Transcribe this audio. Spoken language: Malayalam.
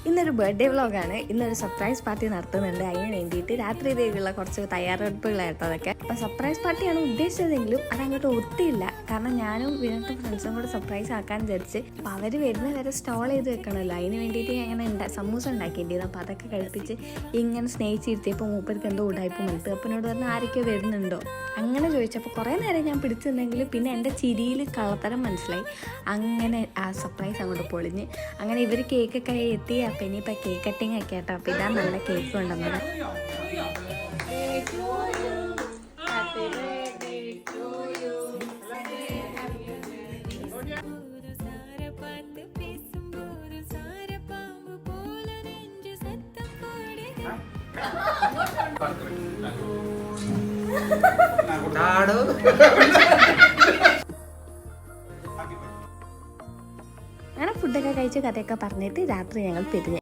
ഇന്നൊരു ബർത്ത്ഡേ വ്ളോഗാണ്. ഇന്നൊരു സർപ്രൈസ് പാർട്ടി നടത്തുന്നുണ്ട്. അതിന് വേണ്ടിയിട്ട് രാത്രിയിലേക്കുള്ള കുറച്ച് തയ്യാറെടുപ്പുകളായിട്ട് അതൊക്കെ. അപ്പോൾ സർപ്രൈസ് പാർട്ടിയാണ് ഉദ്ദേശിച്ചതെങ്കിലും അതങ്ങോട്ട് ഒത്തില്ല. കാരണം ഞാനും വീണ്ടും ഫ്രണ്ട്സും കൂടെ സർപ്രൈസ് ആക്കാൻ വിചാരിച്ച്. അപ്പോൾ അവർ വരുന്ന വരെ സ്റ്റോൾ ചെയ്ത് വെക്കണമല്ലോ. അതിന് വേണ്ടിയിട്ട് അങ്ങനെ സമൂസ ഉണ്ടാക്കിയിട്ടുണ്ടായിരുന്നു. അപ്പോൾ അതൊക്കെ കഴിപ്പിച്ച് ഇങ്ങനെ സ്നേഹിച്ചിരുത്തിയപ്പോൾ മൂപ്പർക്ക് എന്തോ ഉടായ്പ മടുത്ത്. അപ്പോൾ എന്നോട് പറഞ്ഞാൽ ആരൊക്കെ വരുന്നുണ്ടോ അങ്ങനെ ചോദിച്ചപ്പോൾ കുറേ നേരം ഞാൻ പിടിച്ചിരുന്നെങ്കിലും പിന്നെ എൻ്റെ ചിരിയിൽ കള്ളത്തരം മനസ്സിലായി. അങ്ങനെ ആ സർപ്രൈസ് അങ്ങോട്ട് പൊളിഞ്ഞ്. അങ്ങനെ ഇവർ കേക്കൊക്കെ എത്തി. അപ്പം ഇനിയിപ്പോൾ കേക്ക് കട്ടിങ് ഒക്കെ കേട്ടോ. അപ്പോൾ ഇതാ നല്ല കേക്ക് കൊണ്ടുവന്നത്. അങ്ങനെ ഫുഡൊക്കെ കഴിച്ച് കഥയൊക്കെ പറഞ്ഞിട്ട് രാത്രി ഞങ്ങൾ പിരിഞ്ഞു.